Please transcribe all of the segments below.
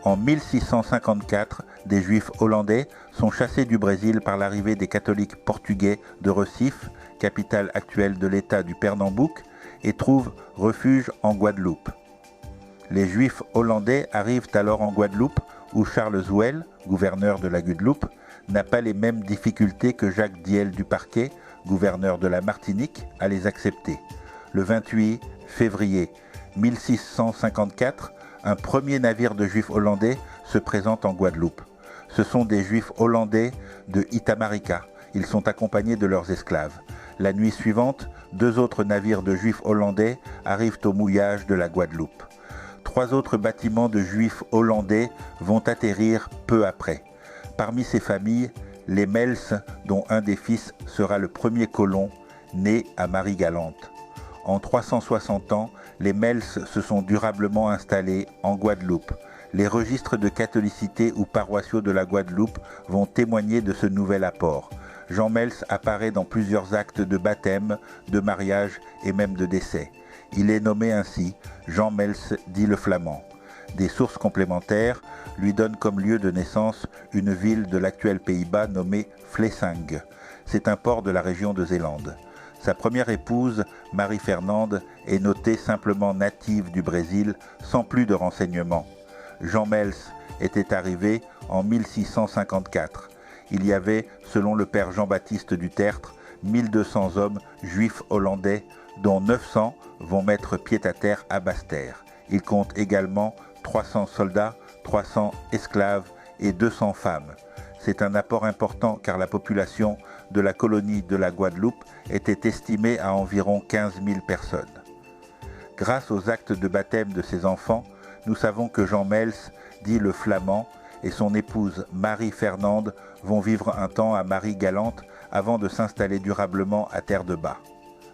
En 1654, des Juifs hollandais sont chassés du Brésil par l'arrivée des catholiques portugais de Recife, capitale actuelle de l'État du Pernambouc, et trouvent refuge en Guadeloupe. Les Juifs hollandais arrivent alors en Guadeloupe où Charles Zouel, gouverneur de la Guadeloupe, n'a pas les mêmes difficultés que Jacques Diel du Parquet, gouverneur de la Martinique, à les accepter. Le 28 février 1654, un premier navire de Juifs hollandais se présente en Guadeloupe. Ce sont des Juifs hollandais de Itamarika. Ils sont accompagnés de leurs esclaves. La nuit suivante, 2 autres navires de Juifs hollandais arrivent au mouillage de la Guadeloupe. 3 autres bâtiments de Juifs hollandais vont atterrir peu après. Parmi ces familles, les Mels, dont un des fils sera le premier colon, né à Marie-Galante. En 360 ans, les Mels se sont durablement installés en Guadeloupe. Les registres de catholicité ou paroissiaux de la Guadeloupe vont témoigner de ce nouvel apport. Jean Mels apparaît dans plusieurs actes de baptême, de mariage et même de décès. Il est nommé ainsi Jean Mels dit le Flamand. Des sources complémentaires lui donnent comme lieu de naissance une ville de l'actuel Pays-Bas nommée Vlissingen. C'est un port de la région de Zélande. Sa première épouse, Marie-Fernande, est notée simplement native du Brésil, sans plus de renseignements. Jean Mels était arrivé en 1654. Il y avait, selon le père Jean-Baptiste du Tertre, 1200 hommes juifs hollandais, dont 900 vont mettre pied-à-terre à Basse-Terre. Il compte également 300 soldats, 300 esclaves et 200 femmes. C'est un apport important car la population de la colonie de la Guadeloupe était estimée à environ 15 000 personnes. Grâce aux actes de baptême de ses enfants, nous savons que Jean Mels, dit le Flamand, et son épouse Marie-Fernande vont vivre un temps à Marie-Galante avant de s'installer durablement à Terre-de-Bas.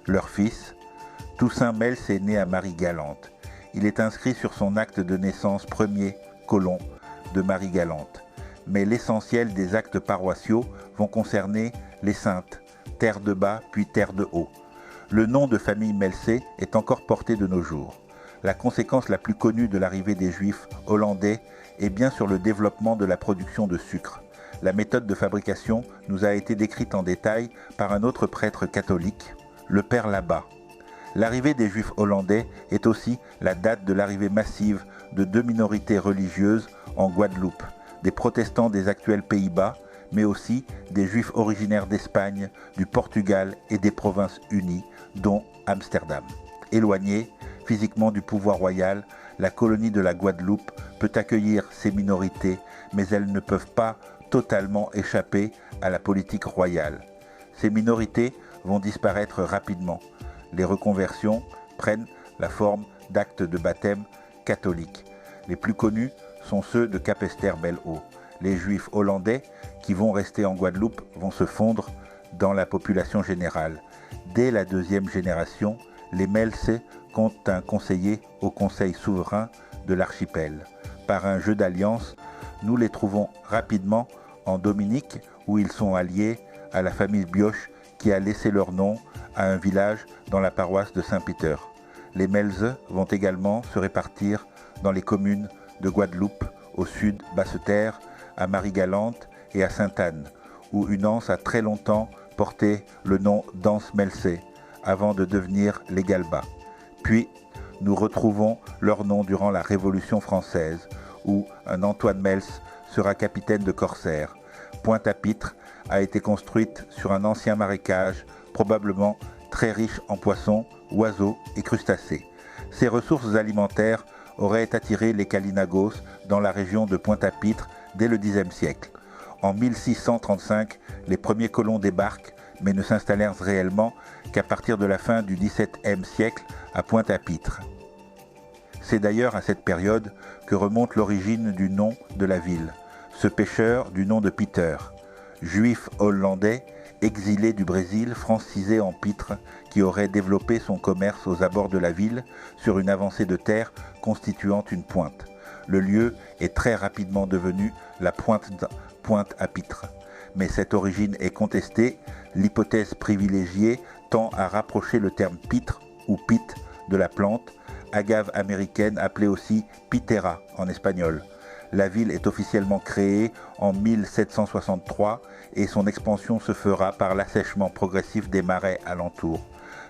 Leur fils, Toussaint Mels, est né à Marie-Galante. Il est inscrit sur son acte de naissance premier colon de Marie-Galante. Mais l'essentiel des actes paroissiaux vont concerner les Saintes, Terre-de-Bas puis Terre-de-Haut. Le nom de famille Melsé est encore porté de nos jours. La conséquence la plus connue de l'arrivée des Juifs hollandais est bien sur le développement de la production de sucre. La méthode de fabrication nous a été décrite en détail par un autre prêtre catholique, le père Labat. L'arrivée des Juifs hollandais est aussi la date de l'arrivée massive de 2 minorités religieuses en Guadeloupe, des protestants des actuels Pays-Bas, mais aussi des Juifs originaires d'Espagne, du Portugal et des Provinces-Unies, dont Amsterdam. Éloignée physiquement du pouvoir royal, la colonie de la Guadeloupe peut accueillir ces minorités, mais elles ne peuvent pas totalement échapper à la politique royale. Ces minorités vont disparaître rapidement. Les reconversions prennent la forme d'actes de baptême catholiques. Les plus connus sont ceux de Capesterre-Belle-Eau. Les Juifs hollandais qui vont rester en Guadeloupe vont se fondre dans la population générale. Dès la 2e génération, les Melsé comptent un conseiller au Conseil souverain de l'archipel. Par un jeu d'alliance, nous les trouvons rapidement en Dominique, où ils sont alliés à la famille Bioche qui a laissé leur nom à un village dans la paroisse de Saint-Peter. Les Mels vont également se répartir dans les communes de Guadeloupe, au sud Basse-Terre, à Marie-Galante et à Sainte-Anne, où une anse a très longtemps porté le nom d'anse Melsé, avant de devenir les Galbas. Puis, nous retrouvons leur nom durant la Révolution française, où un Antoine Mels sera capitaine de corsaires. Pointe-à-Pitre a été construite sur un ancien marécage, probablement très riche en poissons, oiseaux et crustacés. Ces ressources alimentaires auraient attiré les Kalinagos dans la région de Pointe-à-Pitre dès le Xe siècle. En 1635, les premiers colons débarquent, mais ne s'installèrent réellement qu'à partir de la fin du XVIIe siècle à Pointe-à-Pitre. C'est d'ailleurs à cette période que remonte l'origine du nom de la ville. Ce pêcheur, du nom de Peter, juif hollandais, exilé du Brésil, francisé en pitre, qui aurait développé son commerce aux abords de la ville sur une avancée de terre constituant une pointe. Le lieu est très rapidement devenu la pointe à Pitre. Mais cette origine est contestée. L'hypothèse privilégiée tend à rapprocher le terme pitre ou pite de la plante, agave américaine appelée aussi pitera en espagnol. La ville est officiellement créée en 1763 et son expansion se fera par l'assèchement progressif des marais alentours.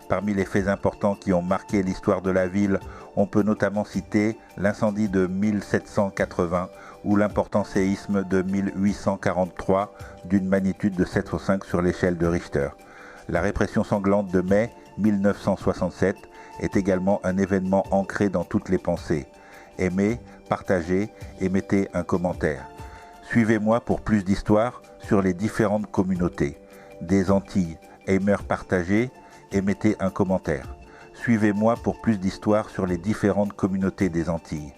Parmi les faits importants qui ont marqué l'histoire de la ville, on peut notamment citer l'incendie de 1780 ou l'important séisme de 1843 d'une magnitude de 7,5 sur l'échelle de Richter. La répression sanglante de mai 1967 est également un événement ancré dans toutes les pensées. Aimez, partagez et mettez un commentaire. Suivez-moi pour plus d'histoires sur les différentes communautés. Des Antilles, aimeurs partagez et mettez un commentaire. Suivez-moi pour plus d'histoires sur les différentes communautés des Antilles.